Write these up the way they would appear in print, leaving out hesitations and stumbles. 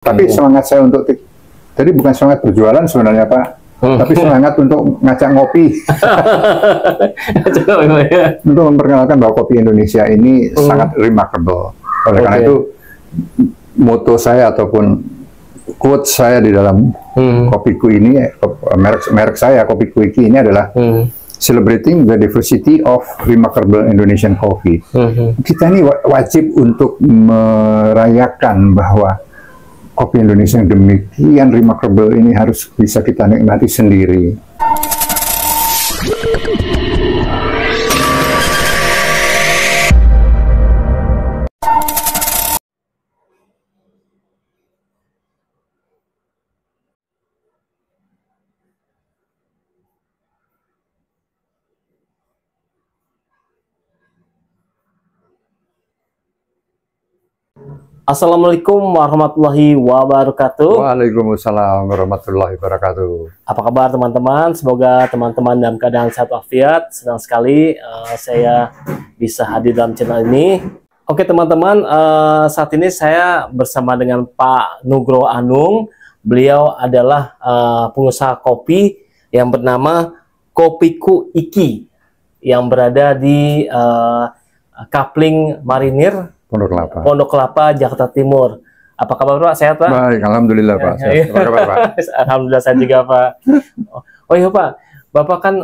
Tapi semangat saya untuk, jadi bukan semangat berjualan sebenarnya Pak, tapi semangat untuk ngajak ngopi. Untuk memperkenalkan bahwa kopi Indonesia ini sangat remarkable. Oleh karena itu, moto saya ataupun quote saya di dalam kopiku ini, merek saya, Kopiku Iki ini adalah celebrating the diversity of remarkable Indonesian coffee. Kita ini wajib untuk merayakan bahwa kopi Indonesia yang demikian remarkable ini harus bisa kita nikmati sendiri. Assalamualaikum warahmatullahi wabarakatuh. Waalaikumsalam warahmatullahi wabarakatuh. Apa kabar teman-teman? Semoga teman-teman dalam keadaan sehat walafiat. Senang sekali saya bisa hadir dalam channel ini. Oke teman-teman, saat ini saya bersama dengan Pak Nugroho Anung. Beliau adalah pengusaha kopi yang bernama Kopiku Iki yang berada di Kapling Marinir, Pondok Kelapa, Jakarta Timur. Apa kabar Pak? Sehat Pak? Baik, alhamdulillah Pak. Sehat. Apa kabar Pak? Alhamdulillah saya juga Pak. Oh iya Pak, Bapak kan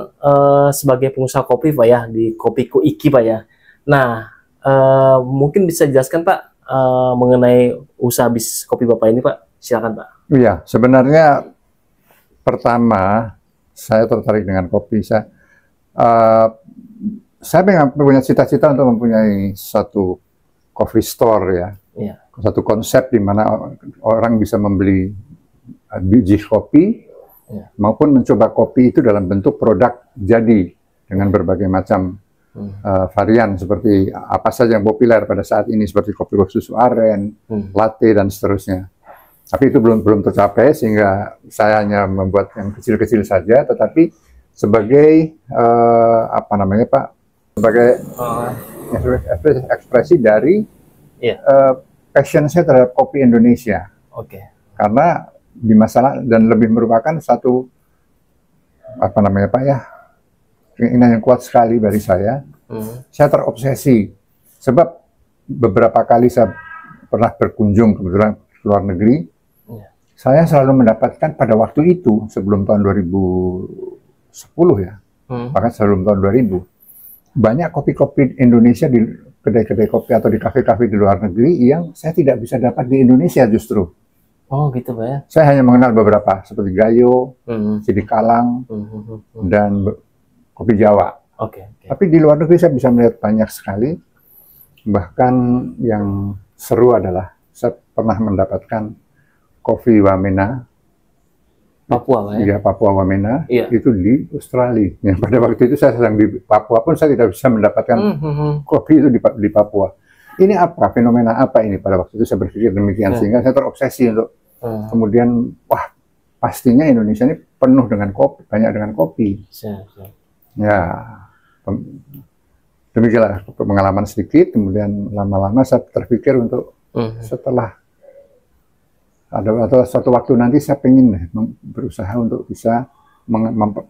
sebagai pengusaha kopi Pak ya, di Kopiku Iki Pak ya. Nah, mungkin bisa dijelaskan Pak mengenai usaha bisnis kopi Bapak ini Pak? Silakan Pak. Iya, sebenarnya pertama saya tertarik dengan kopi. Saya punya cita-cita untuk mempunyai satu coffee store ya, satu konsep di mana orang bisa membeli biji kopi maupun mencoba kopi itu dalam bentuk produk jadi dengan berbagai macam varian seperti apa saja yang populer pada saat ini seperti kopi susu aren, latte dan seterusnya. Tapi itu belum tercapai sehingga saya hanya membuat yang kecil-kecil saja, tetapi sebagai apa namanya Pak, sebagai ekspresi dari passion saya terhadap kopi Indonesia. Karena di masalah dan lebih merupakan satu apa namanya Pak ya, keinginan yang kuat sekali dari saya. Saya terobsesi sebab beberapa kali saya pernah berkunjung kebetulan ke luar negeri. Saya selalu mendapatkan pada waktu itu sebelum tahun 2010 ya, bahkan sebelum tahun 2000. Banyak kopi-kopi Indonesia di kedai-kedai kopi atau di kafe-kafe di luar negeri yang saya tidak bisa dapat di Indonesia justru. Oh gitu Pak ya? Saya hanya mengenal beberapa seperti Gayo, Sidikalang, dan kopi Jawa. Tapi di luar negeri saya bisa melihat banyak sekali. Bahkan yang seru adalah saya pernah mendapatkan kopi Wamena. Papua ya? Iya, Papua Wamena, itu di Australia. Ya, pada waktu itu saya sedang di Papua pun saya tidak bisa mendapatkan kopi itu di Papua. Ini apa, fenomena apa ini? Pada waktu itu saya berpikir demikian, sehingga saya terobsesi untuk kemudian, wah pastinya Indonesia ini penuh dengan kopi, banyak dengan kopi. Ya, demikianlah pengalaman sedikit, kemudian lama-lama saya terpikir untuk setelah ada suatu waktu nanti saya ingin berusaha untuk bisa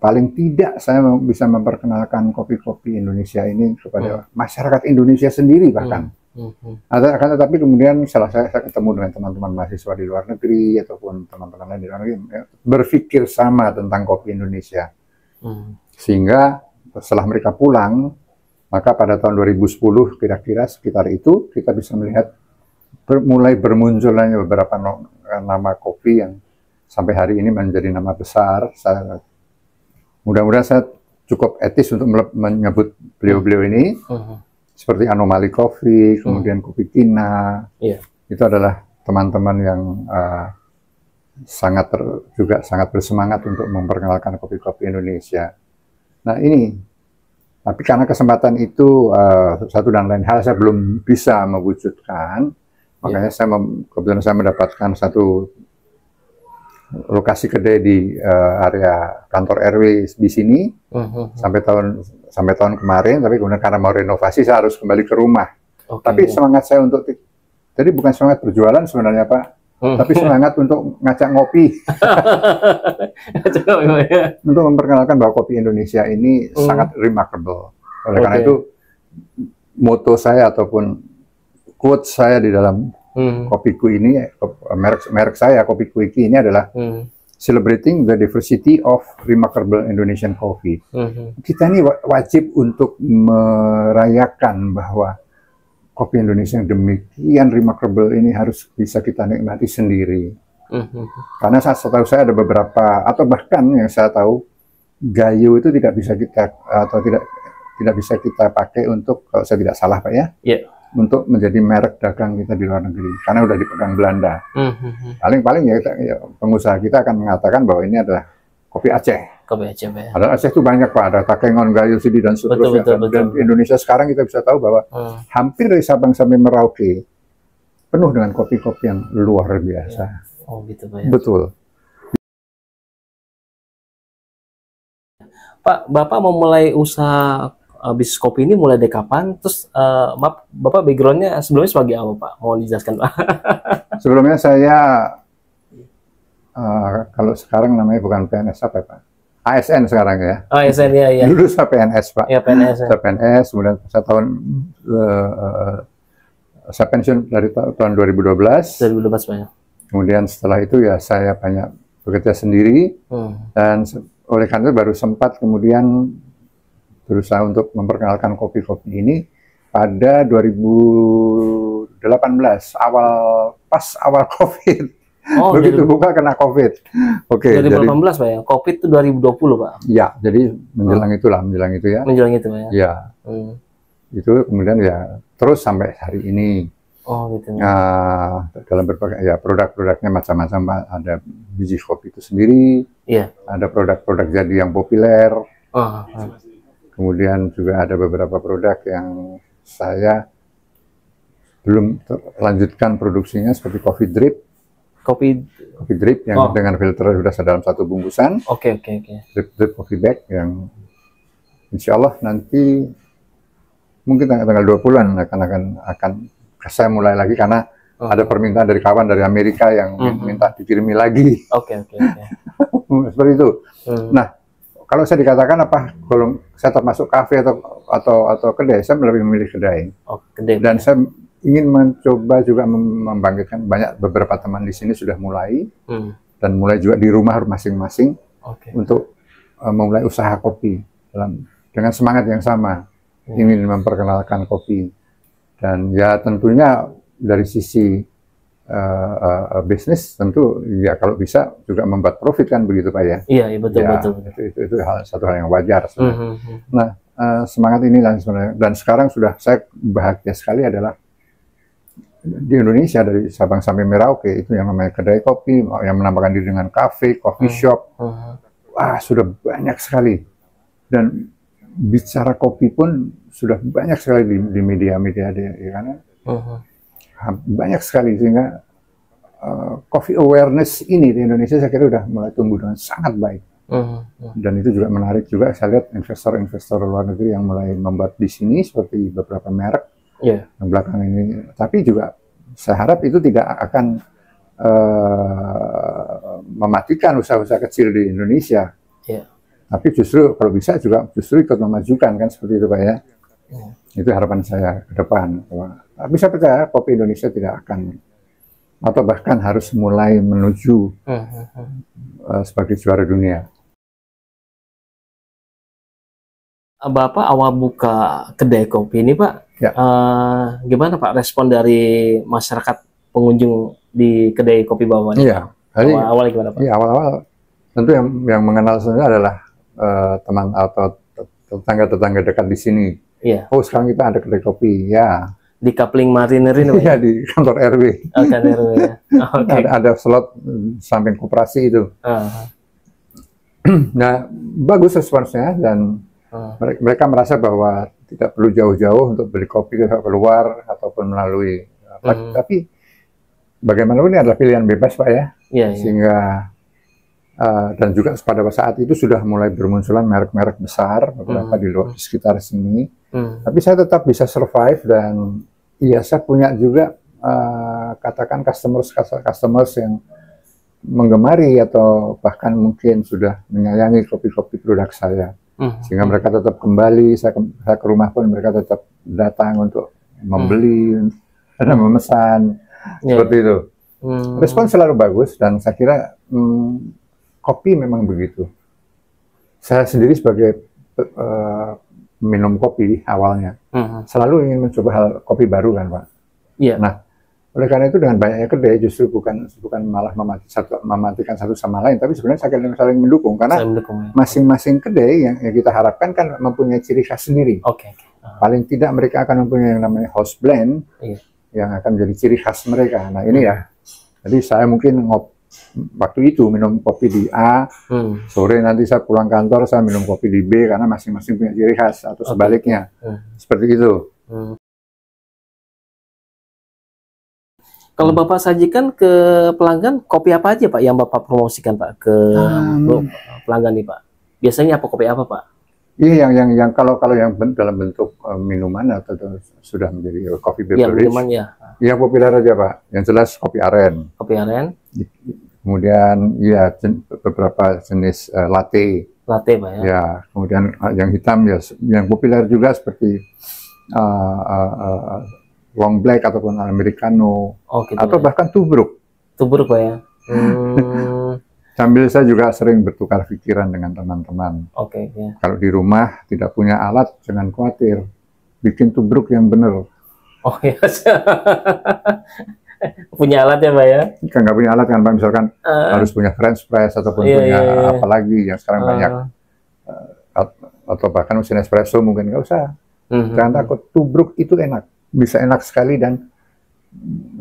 paling tidak saya bisa memperkenalkan kopi-kopi Indonesia ini kepada masyarakat Indonesia sendiri bahkan. Akan tetapi kemudian setelah saya ketemu dengan teman-teman mahasiswa di luar negeri ataupun teman-teman lain di luar negeri berpikir sama tentang kopi Indonesia. Sehingga setelah mereka pulang, maka pada tahun 2010 kira-kira sekitar itu kita bisa melihat mulai bermunculannya beberapa nama kopi yang sampai hari ini menjadi nama besar. Mudah-mudahan saya cukup etis untuk menyebut beliau-beliau ini, seperti Anomali Coffee, kemudian Kopi Kina. Itu adalah teman-teman yang juga sangat bersemangat untuk memperkenalkan kopi-kopi Indonesia. Nah ini, tapi karena kesempatan itu satu dan lain hal saya belum bisa mewujudkan. Makanya kebetulan saya mendapatkan satu lokasi kedai di area kantor RW di sini sampai tahun kemarin. Tapi kemudian karena mau renovasi saya harus kembali ke rumah. Tapi semangat saya untuk, jadi bukan semangat berjualan sebenarnya Pak, tapi semangat untuk ngajak ngopi. Untuk memperkenalkan bahwa kopi Indonesia ini sangat remarkable. Oleh karena itu, moto saya ataupun quote saya di dalam kopiku ini, merek saya Kopiku Iki ini adalah celebrating the diversity of remarkable Indonesian coffee. Kita ini wajib untuk merayakan bahwa kopi Indonesia yang demikian remarkable ini harus bisa kita nikmati sendiri. Karena setahu saya ada beberapa, atau bahkan yang saya tahu, Gayo itu tidak bisa kita atau tidak bisa kita pakai untuk, kalau saya tidak salah Pak ya, untuk menjadi merek dagang kita di luar negeri, karena udah dipegang Belanda. Paling-paling ya pengusaha kita akan mengatakan bahwa ini adalah kopi Aceh. Kopi Aceh, ya. Ada Aceh itu banyak Pak, ada Takengon, Gayo, Sidi dan seterusnya. Dan di Indonesia sekarang kita bisa tahu bahwa hampir dari Sabang sampai Merauke penuh dengan kopi-kopi yang luar biasa. Oh gitu Pak ya. Betul. Pak, Bapak mau mulai usaha bisnis kopi ini mulai dari kapan? Terus Bapak backgroundnya sebelumnya sebagai apa Pak? Mau dijelaskan Pak? Sebelumnya saya kalau sekarang namanya bukan PNS apa Pak? ASN sekarang ya. Oh, ASN ya. Dulu saya PNS Pak. Ya PNS. Saya PNS, kemudian saya pensiun dari tahun 2012. 2012 Pak ya. Kemudian setelah itu ya saya banyak bekerja sendiri dan oleh karena itu baru sempat kemudian berusaha untuk memperkenalkan kopi-kopi ini pada 2018 pas awal COVID. Oh, begitu buka kena COVID. Oke. 2018 Pak ya. COVID itu 2020 Pak. Ya, jadi menjelang itulah, menjelang itu ya. Menjelang itu Pak ya. Ya. Itu kemudian ya terus sampai hari ini. Oh gitu. Dalam berbagai ya produk-produknya macam-macam, ada biji kopi itu sendiri. Iya. Ada produk-produk jadi yang populer. Kemudian juga ada beberapa produk yang saya belum lanjutkan produksinya seperti coffee drip. Kopi drip yang dengan filter sudah dalam satu bungkusan. Oke. Drip coffee bag yang insya Allah nanti mungkin tanggal 20-an akan saya mulai lagi karena ada permintaan dari kawan dari Amerika yang minta dikirimi lagi. Oke. Seperti itu. Nah, kalau saya dikatakan kalau saya termasuk kafe atau kedai, saya lebih memilih kedai. Kedai. Dan saya ingin mencoba juga membangkitkan beberapa teman di sini sudah mulai dan mulai juga di rumah masing-masing untuk memulai usaha kopi dengan semangat yang sama, ingin memperkenalkan kopi. Dan ya tentunya dari sisi bisnis tentu ya kalau bisa juga membuat profit kan begitu Pak ya. Iya betul. Itu satu hal yang wajar. Nah semangat ini dan sekarang sudah saya bahagia sekali adalah di Indonesia dari Sabang sampai Merauke itu yang namanya kedai kopi, yang menambahkan diri dengan kafe, coffee shop, wah sudah banyak sekali. Dan bicara kopi pun sudah banyak sekali di media-media karena banyak sekali sehingga coffee awareness ini di Indonesia saya kira sudah mulai tumbuh dengan sangat baik. Dan itu juga menarik juga saya lihat investor-investor luar negeri yang mulai membuat di sini seperti beberapa merek. Yang belakang ini, tapi juga saya harap itu tidak akan mematikan usaha-usaha kecil di Indonesia. Tapi justru kalau bisa juga justru ikut memajukan kan seperti itu Pak ya. Itu harapan saya ke depan. Tapi saya percaya kopi Indonesia tidak akan atau bahkan harus mulai menuju sebagai juara dunia. Bapak awal buka kedai kopi ini Pak, gimana Pak respon dari masyarakat pengunjung di kedai kopi Bapak? Iya, awal gimana Pak? Iya, awal-awal tentu yang mengenal sebenarnya adalah teman atau tetangga-tetangga dekat di sini. Iya. Oh sekarang kita ada kedai kopi, ya. Di Kapling Mariner ini Pak? Iya, di kantor RW. Kantor RW ya. Ada slot samping koperasi itu. Nah, bagus responsnya dan mereka merasa bahwa tidak perlu jauh-jauh untuk beli kopi keluar ataupun melalui tapi bagaimanapun ini adalah pilihan bebas Pak ya. Sehingga dan juga pada saat itu sudah mulai bermunculan merek-merek besar beberapa di sekitar sini. Tapi saya tetap bisa survive dan iya saya punya juga katakan customers yang menggemari atau bahkan mungkin sudah menyayangi kopi-kopi produk saya, sehingga mereka tetap kembali. Saya ke rumah pun mereka tetap datang untuk membeli dan memesan seperti itu. Respon selalu bagus, dan saya kira kopi memang begitu. Saya sendiri sebagai minum kopi awalnya selalu ingin mencoba hal kopi baru kan Pak. Nah, oleh karena itu dengan banyaknya kedai justru bukan malah mematikan satu sama lain, tapi sebenarnya saling mendukung, karena masing-masing kedai yang kita harapkan kan mempunyai ciri khas sendiri. Paling tidak mereka akan mempunyai yang namanya house blend yang akan menjadi ciri khas mereka. Nah ini ya, jadi saya mungkin waktu itu minum kopi di A, sore nanti saya pulang kantor saya minum kopi di B, karena masing-masing punya ciri khas, atau sebaliknya, seperti itu. Kalau Bapak sajikan ke pelanggan, kopi apa aja Pak yang Bapak promosikan Pak ke pelanggan nih Pak? Biasanya apa, kopi apa Pak? Iya, yang kalau yang dalam bentuk minuman atau sudah menjadi coffee beverage, yang populer aja Pak. Yang jelas kopi aren. Kopi aren. Kemudian ya beberapa jenis latte. Latte Pak ya. Ya, kemudian yang hitam ya, yang populer juga seperti long black ataupun americano, gitu, atau bahkan tubruk. Tubruk Pak ya. Sambil saya juga sering bertukar pikiran dengan teman-teman. Kalau di rumah tidak punya alat, jangan khawatir, bikin tubruk yang benar. Punya alat ya Pak ya? Nggak punya alat kan Pak, misalkan harus punya French press ataupun punya apa lagi yang sekarang banyak, atau bahkan mesin espresso mungkin, nggak usah. Jangan takut, tubruk itu enak, bisa enak sekali dan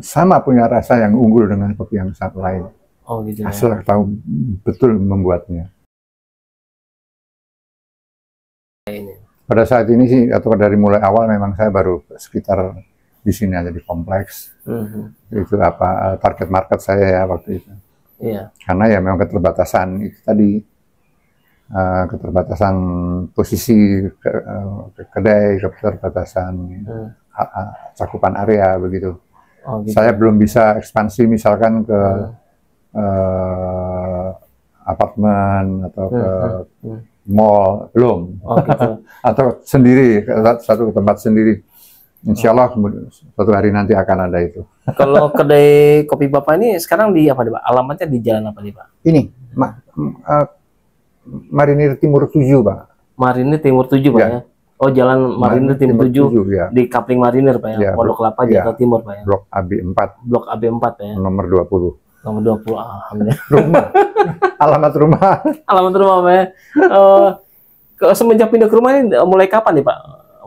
sama punya rasa yang unggul dengan kopi yang satu lain. Gitu asal ya. Tahu betul membuatnya. Pada saat ini sih, atau dari mulai awal memang saya baru sekitar di sini aja di kompleks. Itu apa target market saya ya waktu itu. Karena ya memang keterbatasan itu tadi, keterbatasan posisi kedai, keterbatasan cakupan area begitu. Gitu. Saya belum bisa ekspansi misalkan ke apartemen atau ke mall, belum. Gitu. Atau sendiri, satu tempat sendiri. Insya Allah suatu hari nanti akan ada itu. Kalau kedai kopi Bapak ini sekarang di apa nih Pak? Alamatnya di jalan apa nih Pak? Ini, Marinir Timur 7 Pak. Marinir Timur 7 Pak ya? Oh, Jalan Marinir Timur 7 ya. Di Kapling Marinir Pak ya? Pondok Kelapa Jakarta Timur Pak ya? Blok AB4. Blok AB4 ya? Nomor 20. Nomor 20, alhamdulillah. Rumah. Alamat rumah. Alamat rumah Pak ya? Semenjak pindah ke rumah ini mulai kapan nih Pak?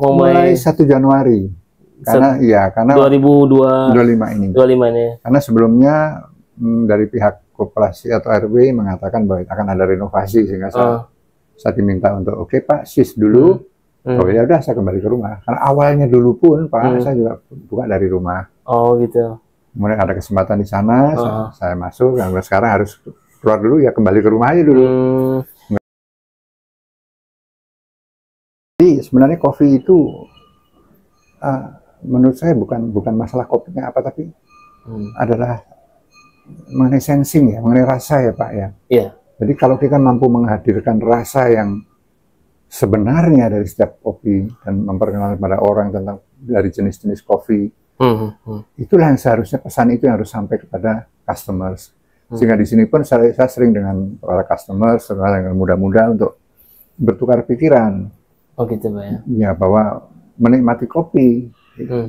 Mulai 1 Januari. Karena 2025 ini. 25 ini. Karena sebelumnya dari pihak koperasi atau RW mengatakan bahwa akan ada renovasi, sehingga saya diminta untuk oke Pak, sis dulu. Ya udah saya kembali ke rumah. Karena awalnya dulu pun Pak saya juga buka dari rumah. Gitu. Kemudian ada kesempatan di sana, saya masuk. Dan sekarang harus keluar dulu, ya kembali ke rumah aja dulu. Jadi sebenarnya kopi itu menurut saya bukan masalah kopinya apa, tapi adalah mengenai sensing ya, mengenai rasa ya Pak ya. Jadi kalau kita mampu menghadirkan rasa yang sebenarnya dari setiap kopi dan memperkenalkan pada orang tentang dari jenis-jenis kopi, itulah yang seharusnya, pesan itu yang harus sampai kepada customers. Sehingga di sini pun saya sering dengan para customers, dengan muda-muda untuk bertukar pikiran. Gitu Pak ya. Ya, bahwa menikmati kopi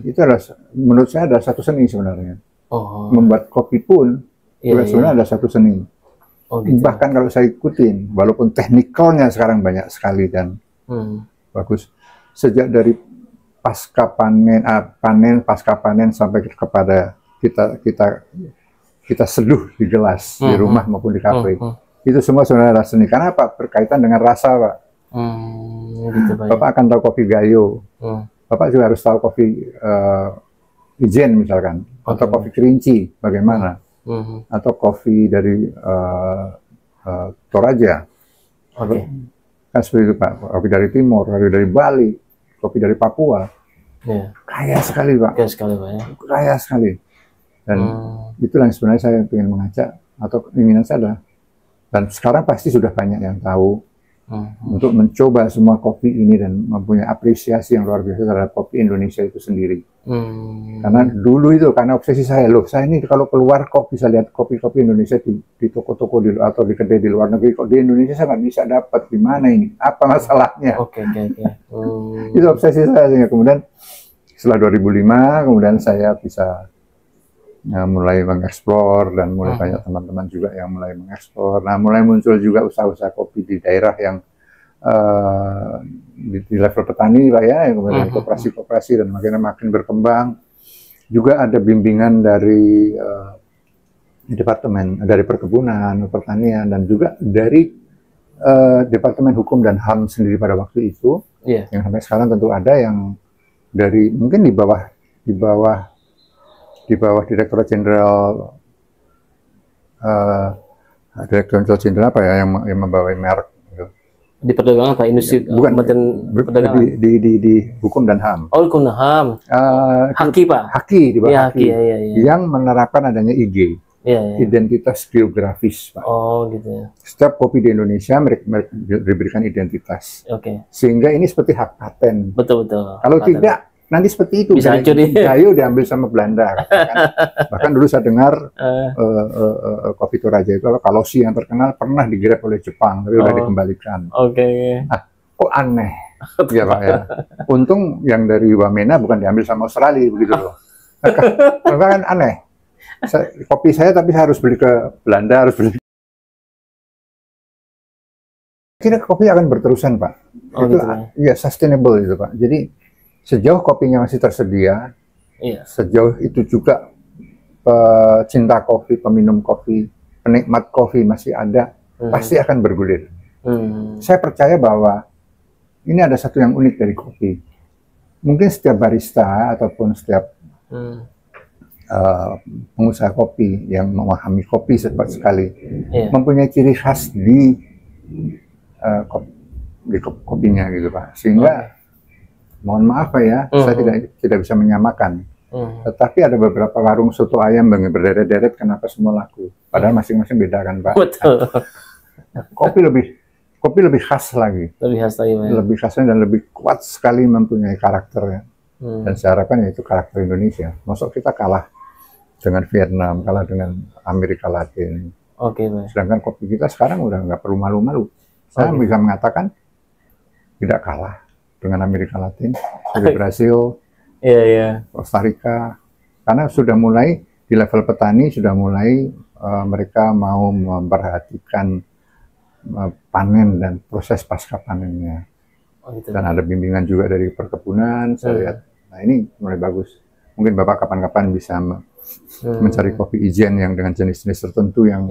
itu adalah, menurut saya adalah satu seni sebenarnya. Membuat kopi pun sebenarnya ada satu seni. Gitu. Bahkan kalau saya ikutin, walaupun teknikalnya sekarang banyak sekali dan bagus, sejak dari pasca panen sampai kepada kita seduh di gelas di rumah maupun di kafe, itu semua sebenarnya adalah seni. Karena apa? Berkaitan dengan rasa Pak. Gitu, Bapak akan tahu kopi Gayo, Bapak juga harus tahu kopi Ijen misalkan, atau kopi Kerinci bagaimana, atau kopi dari Toraja, kan seperti itu Pak. Kopi dari Timur, kopi dari Bali, kopi dari Papua, kaya sekali Pak. Kaya sekali Pak ya. Kaya sekali. Dan itulah yang sebenarnya saya ingin mengajak, atau keinginan saya adalah, dan sekarang pasti sudah banyak yang tahu, untuk mencoba semua kopi ini dan mempunyai apresiasi yang luar biasa terhadap kopi Indonesia itu sendiri. Karena dulu itu, karena obsesi saya, loh saya ini kalau keluar kok bisa lihat kopi-kopi Indonesia di toko-toko atau di kedai di luar negeri, kok di Indonesia saya nggak bisa dapat, gimana ini, apa masalahnya? Itu obsesi saya. Sehingga kemudian setelah 2005, kemudian saya bisa mulai mengeksplor, dan mulai banyak teman-teman juga yang mulai mengeksplor. Nah, mulai muncul juga usaha-usaha kopi di daerah yang di level petani, Pak ya, yang kemudian koperasi-koperasi, dan makin berkembang. Juga ada bimbingan dari departemen dari perkebunan, pertanian, dan juga dari Departemen Hukum dan HAM sendiri pada waktu itu, yang sampai sekarang tentu ada yang dari mungkin di bawah Direktorat Jenderal Jenderal apa ya yang membawa merek gitu. Di perdagangan apa? Industri bukan perdagangan di Hukum dan HAM. Oh, Hukum dan HAM. Haki, Pak. Haki di bawah Haki. Ya. Yang menerapkan adanya IG. Identitas geografis, Pak. Oh, gitu ya. Setiap kopi di Indonesia mereka diberikan identitas. Sehingga ini seperti hak paten. Betul. Kalau tidak, nanti seperti itu. Bisa hancur ya. Gayo diambil sama Belanda. Bahkan dulu saya dengar kopi Toraja itu, kalau si yang terkenal pernah digrab oleh Jepang, tapi udah dikembalikan. Nah, kok aneh. Ya Pak ya. Untung yang dari Wamena bukan diambil sama Australia, begitu loh. Kan aneh. Kopi saya tapi saya harus beli ke Belanda, harus beli. Kira kopi akan berterusan, Pak. Itu gitu ya, sustainable itu, Pak. Jadi sejauh kopinya masih tersedia, sejauh itu juga pecinta kopi, peminum kopi, penikmat kopi masih ada, pasti akan bergulir. Saya percaya bahwa ini ada satu yang unik dari kopi. Mungkin setiap barista ataupun setiap pengusaha kopi yang memahami kopi sekali mempunyai ciri khas di kopinya gitu, Pak. Sehingga mohon maaf Pak ya, saya tidak bisa menyamakan. Tetapi ada beberapa warung soto ayam yang berderet-deret, kenapa semua laku? Padahal masing-masing beda kan, Pak. Betul. Kopi lebih khas lagi. Lebih khas dan lebih kuat sekali mempunyai karakternya. Dan saya harapkan itu karakter Indonesia. Masuk kita kalah dengan Vietnam, kalah dengan Amerika Latin. Sedangkan kopi kita sekarang udah nggak perlu malu-malu. Saya bisa mengatakan tidak kalah dengan Amerika Latin, dari Brasil, Costa Rica, karena sudah mulai di level petani, sudah mulai mereka mau memperhatikan panen dan proses pasca panennya. Dan ada bimbingan juga dari perkebunan, saya lihat. Nah ini mulai bagus. Mungkin Bapak kapan-kapan bisa mencari kopi ijen yang dengan jenis-jenis tertentu yang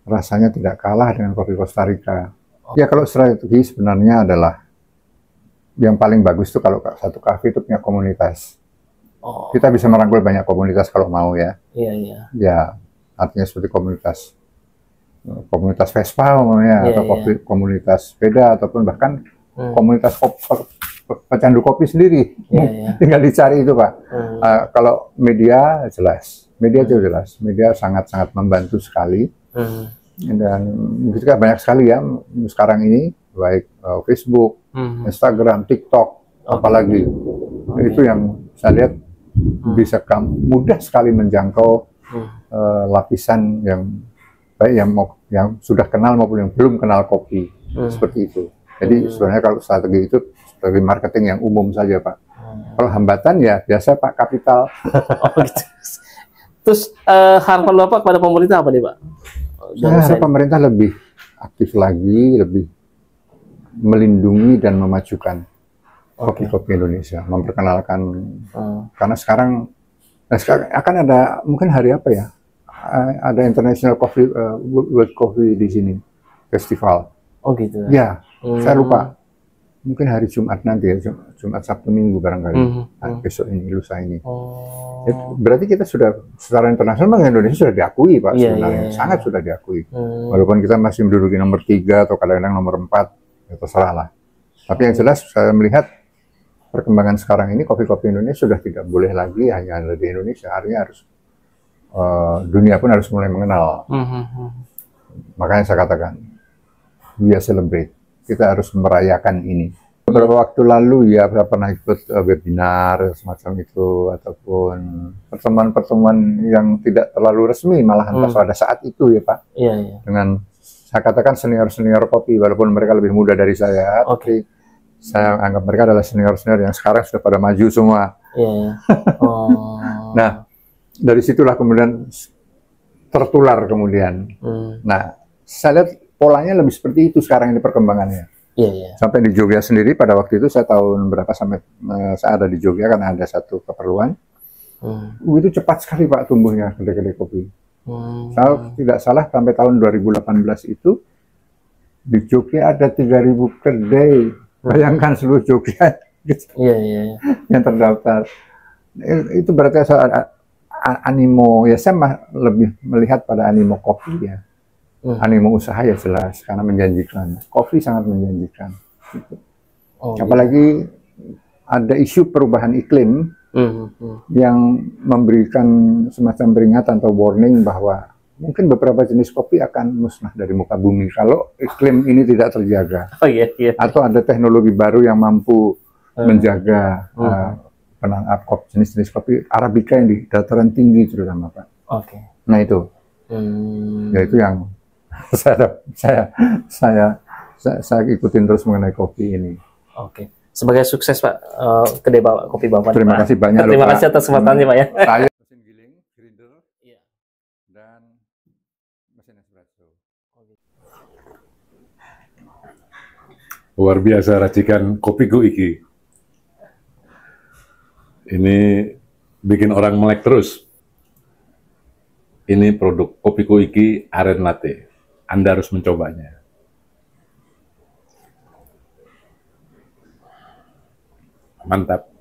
rasanya tidak kalah dengan kopi Costa Rica. Ya kalau strategi sebenarnya adalah yang paling bagus itu kalau satu kafe itu punya komunitas. Kita bisa merangkul banyak komunitas kalau mau ya. Ya artinya seperti komunitas Vespa atau komunitas sepeda, ataupun bahkan komunitas pecandu kopi sendiri. Tinggal dicari itu, Pak. Kalau media jelas, media sangat-sangat membantu sekali. Dan juga banyak sekali ya sekarang ini, baik Facebook, Instagram, TikTok, apalagi itu yang saya lihat bisa mudah sekali menjangkau lapisan yang baik yang sudah kenal maupun yang belum kenal kopi, seperti itu. Jadi sebenarnya kalau strategi itu strategi marketing yang umum saja, Pak. Kalau hambatan ya biasa Pak, kapital. Gitu. Terus harapan Bapak kepada pemerintah apa nih, Pak? Saya harap pemerintah lebih aktif lagi, lebih melindungi dan memajukan kopi-kopi Indonesia, memperkenalkan. Karena sekarang akan ada mungkin hari apa ya? Ada International Coffee World Coffee di sini, festival. Gitu. Ya, saya lupa. Mungkin hari Jumat nanti ya, Jumat Sabtu Minggu barangkali. Besok ini, lusa ini. Berarti kita sudah secara internasional, Indonesia sudah diakui, Pak, sebenarnya. Sangat sudah diakui. Walaupun kita masih menduduki nomor 3 atau kadang-kadang nomor 4, ya terserah lah. Tapi yang jelas saya melihat perkembangan sekarang ini, kopi-kopi Indonesia sudah tidak boleh lagi hanya ada di Indonesia. Artinya dunia pun harus mulai mengenal. Makanya saya katakan, we celebrate. Kita harus merayakan ini. Beberapa waktu lalu ya saya pernah ikut webinar semacam itu, ataupun pertemuan-pertemuan yang tidak terlalu resmi malahan pada saat itu ya Pak. Dengan saya katakan senior-senior kopi, walaupun mereka lebih muda dari saya, tapi saya anggap mereka adalah senior-senior yang sekarang sudah pada maju semua. Nah, dari situlah kemudian tertular kemudian. Nah, saya lihat polanya lebih seperti itu sekarang ini perkembangannya. Sampai di Jogja sendiri pada waktu itu saya tahun berapa sampai saya ada di Jogja karena ada satu keperluan. Itu cepat sekali Pak tumbuhnya kedai-kedai kopi. Saya tidak salah sampai tahun 2018 itu di Jogja ada 3.000 kedai. Bayangkan seluruh Jogja yang terdaftar. Itu berarti animo ya, saya lebih melihat pada animo kopi ya. Animo usaha ya jelas karena menjanjikan. Kopi sangat menjanjikan. Gitu. Apalagi ada isu perubahan iklim yang memberikan semacam peringatan atau warning bahwa mungkin beberapa jenis kopi akan musnah dari muka bumi kalau iklim ini tidak terjaga. Atau ada teknologi baru yang mampu menjaga jenis-jenis kopi Arabica yang di dataran tinggi terutama Pak. Nah itu, yaitu yang saya ikutin terus mengenai kopi ini. Sebagai sukses Pak kedai kopi Bapak. Terima kasih banyak. Terima kasih atas kesempatannya Pak ya. Saya mesin giling, grinder, dan mesin espresso. Luar biasa racikan kopiku iki. Ini bikin orang melek terus. Ini produk kopiku iki aren latte. Anda harus mencobanya. Mantap.